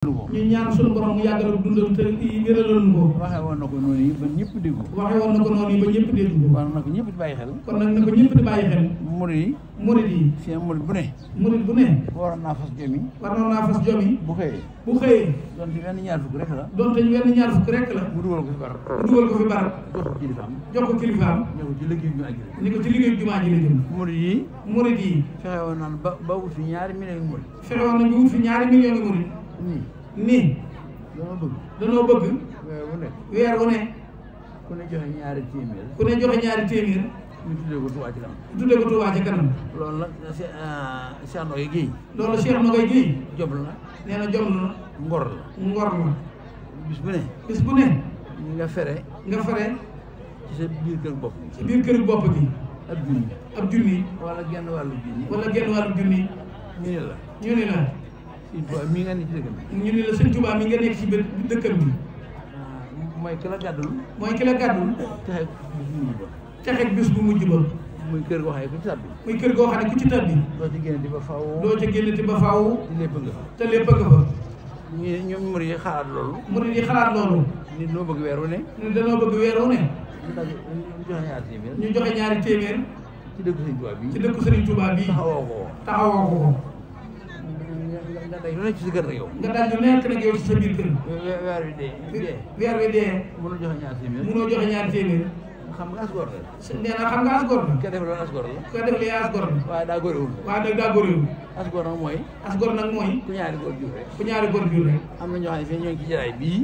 ñu ñaan suñu borom mu yàggal dundam te wéraloon ko. waxee woon na ko noonu yi ba ñëpp dégg ko. waxee woon na ko noonu yi ba ñëpp dégg ko. kon nag ñëpp di bàyyi xel. kon nag na ko ñëpp di bàyyi xel. murid yi. seen murid bu ne. murid bu ne. waroon naa fas jom yi. waroon naa fas jom yi. bu xëyee. bu xëyee. donte wenn ñaar fukk rek la. donte wenn ñaar fukk rek la. mu dugal ko fi barab. mu dugal ko fi barab. jox ko kilifaam. jox ko kilifaam. ne ko ci liggéeyu jumaa ji la. ni ko ci liggéeyu jumaa ji la jëm. murid yi. fexe woon naan ba wut fi ñaari millions murid. fexe woon nañ ba wut fi ñaari millions murid. nii. danoo bëgg. weer wu ne. ku ne joxe ñaari téeméer. ku ne joxe ñaari téeméer. ñu tuddee ko Touba ci kanam. tuddee ko Touba ci kanam. loolu nag Cheikh Nogaye Guèye. loolu Cheikh Nogaye Guèye. jom la. nee na jom la. ngor la. ngor la. bis bu ne. bis bu ne. nga fere. ci sa biir kër bopp. ci biir kër bopp gi. ab junni. wala genn wàllu junni. ñu ne la. Sëñ Tuubaa mi nga nekk ci dëkkam bi. ñu ne la Sëñ Tuubaa mi nga nekk ci dëkkam bi. mooy ki la gàddul. texeeg bis bu mujj ba. muy kër goo xam ne ku ci tàbbi. muy kër goo xam ne ku ci tàbbi. doo ci génnati ba faaw. te lépp nga fa. te lépp nga fa. ñoom murid yi xalaat loolu. murid yi xalaat loolu. nit noo bëgg weer wu ne. nit danoo bëgg weer wu ne. ñu joxe ñaari téeméer. ñu joxe ñaari téeméer. ci dëkku Sëñ Tuubaa bi. ci dëkku Sëñ Tuubaa bi. taxawoo ko. nga daj lu nekk ci sa kër nag yow. nga daj lu nekk nag yow ci sa biir kër. weer wi dee. mënoo joxe ñaari téeméer. xam nga as góor la. nee na xam nga as góor la. ka def loolu as góor la. ka def li as góor la. waaye daa góorewul. as góor nag mooy. ku ñaari góor jur rek. am na ñoo xam ne fii ñoo ngi ci jataay bii.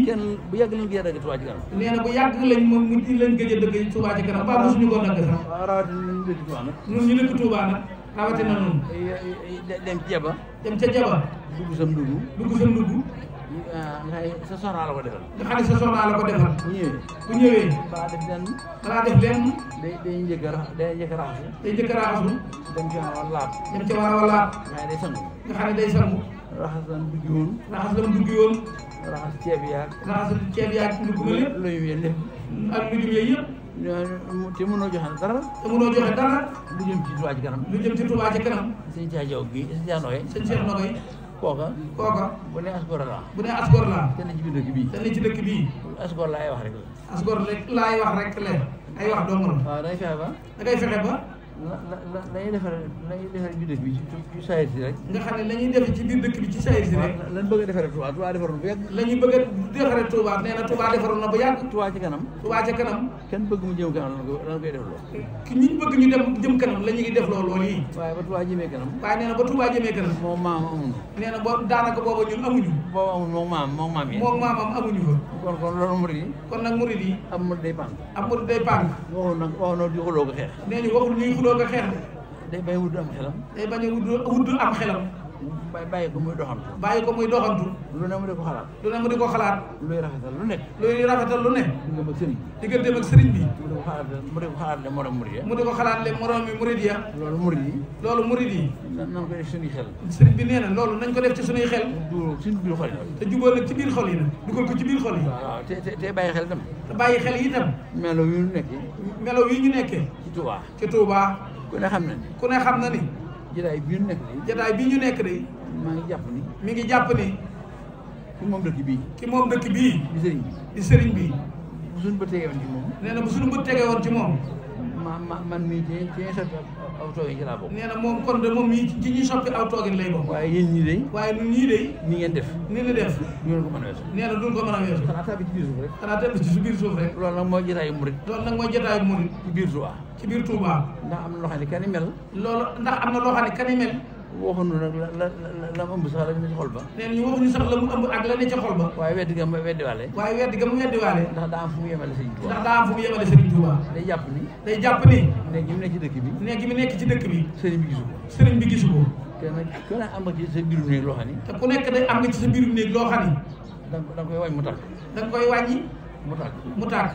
kenn bu yàgg lañ gëj a dëgg Touba ci kanam. nee na bu yàgg lañ gëj a dëgg Touba ci kanam ba mosuñu ko dëgg sax. waaw rawatina ñu dëkk Touba nag. ñun ñu dëkk Touba nag. rawatina noonu. dem ca Jaba. dugg sam dugg. nga sa soxna la ko defal. bu ñëwee. balaa def lenn. day njëkk a raxasu. dem ca war a laab. nga xam ne day sangu. raxas lam duggi woon. raxas ceeb yaag. dugg ba lépp. lu ñu lépp. ak lu jum yëpp. te mënoo joxe dara. lu jëm ci Touba ci kanam. sëñ Cheikh Diaw gi sëñ Cheikh Nogaye. kooka. bu ne asgor laa. te ne ci dëkk bii. asgor laay wax rek la. ay wax dong la. waaw da ngay fexe ba. lañuy defaree biir dëkk bi ci saayir si rek. nga xam ne la ñuy def ci biir dëkk bi ci saayir si rek. lan bëgg a defaree Touba defaroon bu yàgg. la ñuy bëgg a defaree Touba nee na Touba defaroon na bu yàgg. Touba ci kanam. kenn bëgg mu jëm kanam lan koy def loolu. ñi bëgg ñu dem jëm kanam la ñuy def loolu yi. waaye ba Touba jëmee kanam. waaye nee na ba Touba jëmee kanam. moom maam amuñu. nee na boobu daanaka booba ñun amuñu. boobu amul moom maam yi. moom maamam amuñu fa. kon loolu murid yi. kon nag murid yi. am murid day pànk. waxoon di xuloo ko xeex. nee ñu waxul ñuy xuloo ko xeex. day bañ a wudd am xelam. bàyyi ko muy doxantu. lu ne mu di ko xalaat. luy rafetal lu ne. digganteem ak sëriñ bi. mu di ko xalaat le moroom murid ya. loolu murid yi. nan ko def suñuy xel. sëriñ bi nee na loolu nañ ko def ci suñuy xel. te jubóo nag ci biir xol yi nag. dugal ko ci biir xol yi. waaw te bàyyi xel itam. melo yi ñu nekkee. ci Touba. ku ne xam na ni. jataay bii ñu nekk de. mi ngi jàpp ni. ki moom dëkk bii. di sëriñ bi. bu suñu bët tegee woon ci moom. nee na bu suñu bët tegee woon ci moom. man mii ci ñuy soppi aw toogin ci laa bokk. nee na moom kon de moom mii ci ñuy soppi aw toogin lay bokk. waaye yéen ñii de. ni ngeen def. du ngeen ko mën a weesu. nee na duñ ko mën a weesu. xanaa tàbbi ci biir suuf rek. loolu nag mooy jotaayu murid. ci biir Touba. ndax am na loo xam ne kan i mel. waxuñu nag la mu ëmb sax la ne ci xol ba. nee na ñu waxuñu sax la mu ëmb ak la ne ci xol ba. waaye weddi ga mu weddiwaale. ndax daa am fu mu yemale Sëriñ Touba. day jàpp ni. néeg gi mu nekk ci dëkk bi. sëriñ bi gisu ko. te nag ku ne am nga ci sa biiru néeg loo xam ni. te ku nekk day am nga ci sa biiru néeg loo xam ni. da nga koy wàññi mu tàkk. mu tàkk.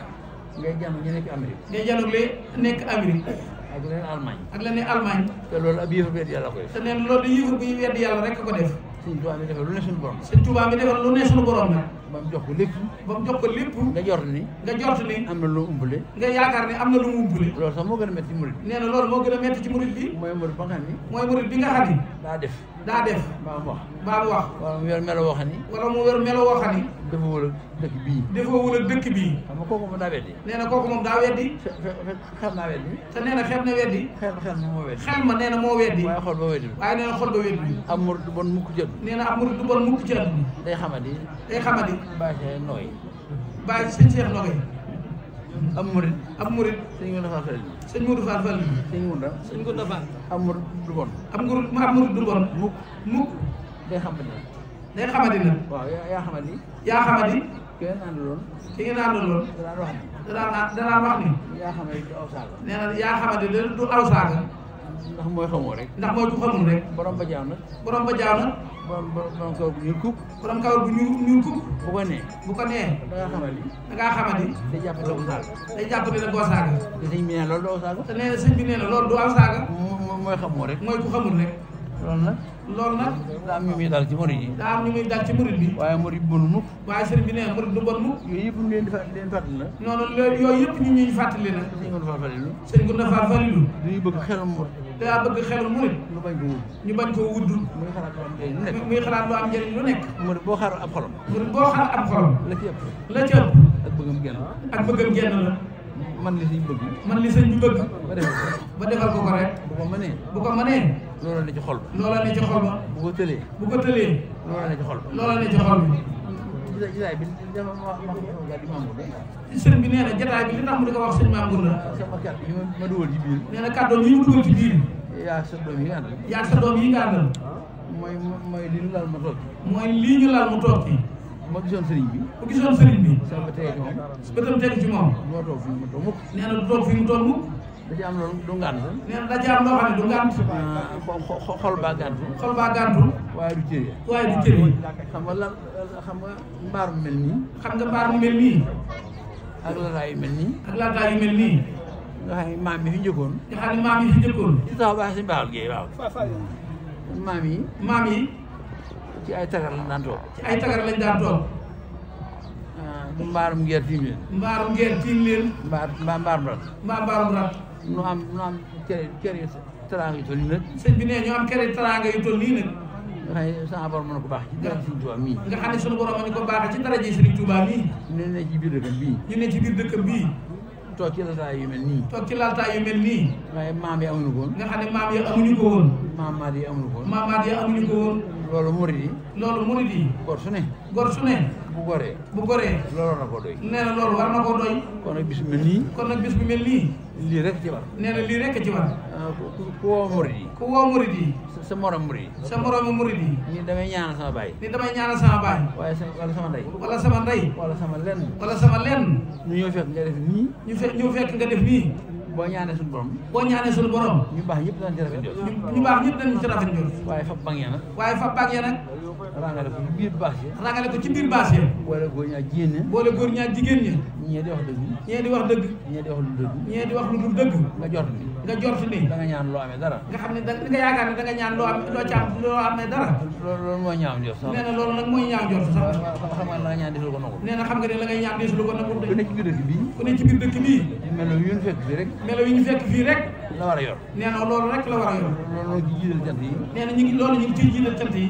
ngay jànn ñu nekk Amérique. ak leneen Allemagne. te loolu ab yëfar bu weddi yàlla ko def. te nee na loolu di yëfar bu weddi yàlla rek ko def. Sëñ Tuubaa mi defal lu ne suñu borom. nag. ba mu jox ko lépp. nga jort ni. am na lu mu umpale. nga yaakaar ni am na lu mu umpale. loolu sax moo gën a métti ci murid bi. nee na loolu moo gën a métti ci murid bi. mooy murid bi nga xam ni. daa def. daa def mbaa mu wax mbaa mu wax wala mu yor melo woo xam ni wala mu yor melo woo xam ni dafa wër dëkk bii dafa wër dëkk bii xam nga kooku moom daa weddi nee na kooku moom daa weddi xel naa weddi te nee na xel na weddi xel ma moo weddi xel ma nee na moo weddi waaye xol ba weddi waaye nee na xol ba weddi am murid du bon mukk jot nee na am murid du bon mukk ci àdduna day xamadi bâché nooy bàyyi sëñ Cheikh Nogay am murid sëñ Moudou Fall Fall sëñ Moudou Fall Fall sëñ Gounda Fall am murid du bon am murid du bon mukk day xamadi na waaw yaa xamadi kenn àndaloon ki ngeen àndaloon danaan wax ni yaa xamadi du aw saaga nee na yaa xamadi du aw saaga ndax mooy xamoo rek ndax mooy ku xamul rek borom ba jaaw nag borom kawar bu ñuul kuk borom kawar bu ñuul kuk bu ko nee da ngaa xamadi day jàpp doo saaga day jàpp dina koo saaga te sëñ bi nee loolu doo saaga te nee na sëñ bi nee na loolu du aw saaga mooy xamoo rek mooy ku xamul rek loolu nag daa am ñu muy dal ci murid yi daa am ñu muy dal ci murid bi waaye murid bi bonul mukk waaye sëriñ bi nee murid du bon mukk yooyu yëpp ñu leen fàttali la noonu yooyu yëpp ñu ñuy fàttali la sëñ Gounda Fall Falilou dañuy bëgg xelum murid daa bëgg xelum murid ñu bañ koo wudd muy xalaat lu am njëriñ lu nekk murid boo xaar ab xolam la ci ëpp ak bëggam genn la man li sëñ bi bëgg ba defal ko rek bu ko mënee loola ne ci xol ba bu ko tëlee loola ne ci xol bi jataay bi dama sëriñ bi nee na jataay bi li tax mu di ko wax sëñ Mamour la sama kàddu yi ma dugal ci biir nee na kàddoom yi mu dugal ci biir yaa sa doom yi nga àndal mooy li ñu laal ma toog mooy lii ñu laal mu toog ci ma gisoon sëriñ bi sama bëtam tegu ci moom moo toog fi mu toog mukk nee na du toog fi mu toog mukk da ci am loolu du ngànt nee na da ci am loo xam ne du ngànt xol baa gàntu waaye du cër yi xam nga mbaar mu mel nii ak lataay yu mel nii nga xam ne maam yi fi njëkkoon ci taxaw baax si mbaaxal gi waaw maam yi ci ay tagar lañ daan toog mbaarum ngeer tiim leen mbaarum rat nu am kër yi teraanga yu toll nii nag sëñ bi nee ñu am kër yi teraanga yu toll nii nag nga xam ne sama borom mën ko baax ci dara Sëriñ Tuubaa mii nga xam ne sunu borom mën ko baax ci dara ji Sëriñ Tuubaa mii ñu ne ci biir dëkkam bii toog ci laltaay yu mel nii waaye maam yi amuñu ko woon nga xam ne maam yi amuñu ko woon maamaat yi amuñu ko woon loolu murid yi gor su ne bu goree loolu war na koo doy nee na loolu war na koo doy kon nag bis bu mel nii lii rek ci war nee na lii rek ci war ku woo murid yi sa morom murid yi ni damay ñaanal sama baay waaye wala sama ndey wala sama lenn ñu ñëw fekk nga def nii boo ñaanee suñu borom ñu baax ñëpp dañ ci rafet njort waaye fa bang ya nag rangale ko ci biir baas yi boole góor ñaak jigéen ña ñee di wax dëgg ñee di wax lu dul dëgg nga jort ni da nga ñaan loo amee dara nga xam ne da nga yaakaar ne da nga ñaan loo amee dara loolu mooy ñaaw njort sax nee na loolu nag mooy ñaaw njort sax xam nga la nga ñaan desul ko nangu nee na xam nga ne la ngay ñaan desul ko nangu ku ne ci biir dëkk bii melo yi ñu fekk fii rek la war a yor nee na loolu rek la war a yor loolu ci jiital cant yi nee na ñu ngi ciy jiital cant yi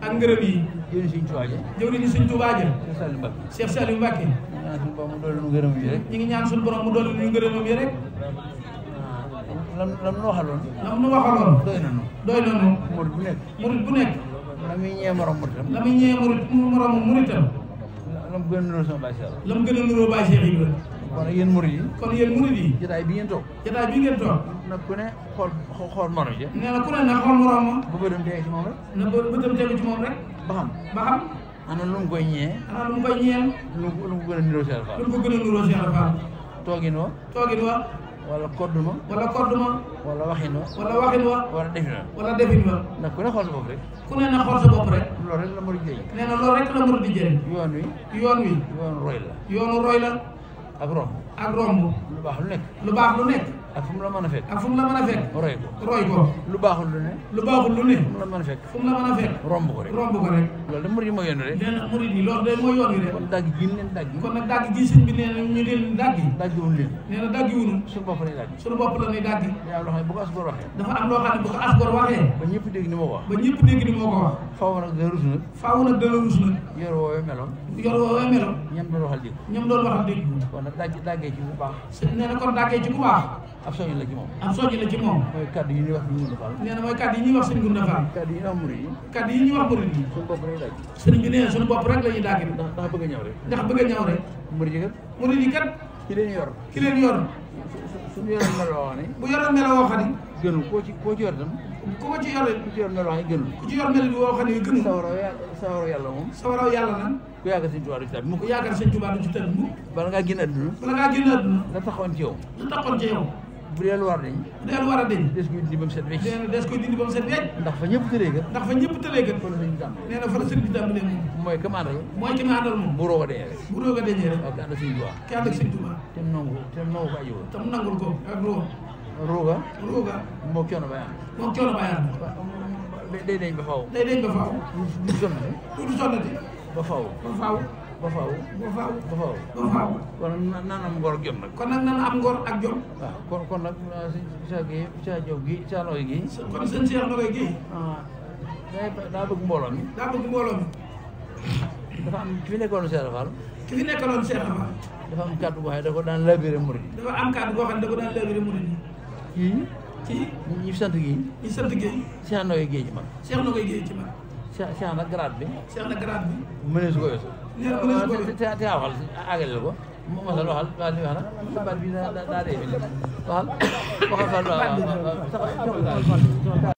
ak ngërëm yi jëwriñu Sëriñ Tuubaa ja Cheikh Saliou Mbacké ñu ngi ñaan suñu borom mu dolli ñu ngërëmam yi rek lam nu waxaloon doy nanu murit bu nekk la muy ñee morom muritam lam gën a nuroo sama Baay Cheikh lam gën a nuroo Baay Cheikh Ibra kon yéen murit yi jotaay bi ngeen toog nag ku ne xool morom ja nee na ku ne nag xool morom ma bu bëtam tegu ci moom rek na bëtam tegu ci moom rek ba xam ana lu mu koy ñee lu mu gën a nuroo Cheikh Fall toogin wa wala kodduma wala waxin wa wala defin wa nag ku ne xool sa bopp rek loolu rek la murid di jëriñ nee na loolu rek la murid di jëriñ yoon wi yoonu roy la ak romb lu baax lu nekk ak fu mu la mën a fekk ak fu mu la mën a fekk roy ko roy ko lu baaxul lu ne lu baaxul lu ne fu mu la mën a fekk fu mu la mën a fekk romb ko rek romb ko rek loolu de murid yi mooy yoon rek nee na murid yi loolu de mooy yoon wi rek kon dagg ji leen dagg kon nag dagg ji sëñ bi nee na ñu leen daggi daggiwul leen nee na daggi wunu suñu bopp lañuy dagg suñu bopp la ñuy daggi yaa loo xam ne bu ko asgor waxee dafa am loo xam ne bu ko asgor waxee ba ñëpp dégg ni moo ko wax ba ñëpp dégg ni moo ko wax faaw nag dana rus nag faaw nag dana rus nag yor woowee melo yor woowee melo ñam doon waxal dégg ñoom doon waxal dégg kon nag daggee ci bu baax nee na kon daggee ci ku baax ab soñu la ci moom am soññi la ci moom mooy kàddu yi ñuy wax ñu defal nee na mooy kàddu yi ñuy wax sëñ Gunda Fall kàddu yi ñuy wax murid yi kàddu yi ñuy wax murid yi suñu bopp lañuy dagg sëriñ bi nee na suñu bopp rek la ñuy dagg ndax bëgg a ñëw rek ndax bëgg a ñëw rek murid yi kat murid yi kat ki leen yor ki leen yor suñu yoroon melo wax ne bu yoroon melo woo xam ne gënul koo ci yor itam ku ko ci yore ku ci yor melo wax ne gënul ku ci yor melo woo xam ne gënu sawaraw yàlla moom sawaraw yàlla nag ku yaakaar sëñ Tuubaa du ci tàbbi mu ku yaakaar sëñ Tuubaa du ci tëdd mu bala ngaa génn àdduna bala ngaa génn àdduna la taxoon ci yow lu taxoon ci yow bu dee lu war dañ bu dee lu war a deñ des koy dindi ba mu set wecc nee na des koy dindi ba mu set wecc ndax fa ñëpp tëree kat ndax fa ñëpp tëlee kat fa la sëñ tàmm nee na fa la sëñ bi tàmbalee moom mooy commandal mooy ki ma àndal moom bu roog a deñee rek bu roog a deñee rek waaw ka ànd sëñ Tuubaa ki ànd ak sëñ Tuubaa tem nangu ko ajiwo tam nangul ko ak roog rooga rooga moo coono ba yàlla moom coono ba yàlla day deñ ba faw day deñ ba faaw du sonnati du sonnati ba faw ba faaw ba faw ba faaw ba faw ba faaw kon naan am ngor ak jom nag kon nag nan am ngor ak jom waaw kon nag sa gi sa jow gi sa looy gi kon sëñ Cheikh Ndoye gi daa bëgg mbooloo mi daa bëgg mbooloo mi dafa am ki fi nekkoon Cheikh Fall ki fi nekkaloon Cheikh Fall dafa am kàddu boo xam ne da ko daan labiré murid yi dafa am kàddu boo xam ne da ko daan labiré murid yi kii ñi sant gi ñi sant Guèye Cheikh Ndoye Guèye ci mag Cheikh Ndoye Guèye ci mag Cheikh nag grade bi Cheikh nag grade bi mënee su ko weesu nee na mënees ko weesu te waxal àggale ko mosal waxal waa li wax na sa baat bi daa dee bi waxal waxal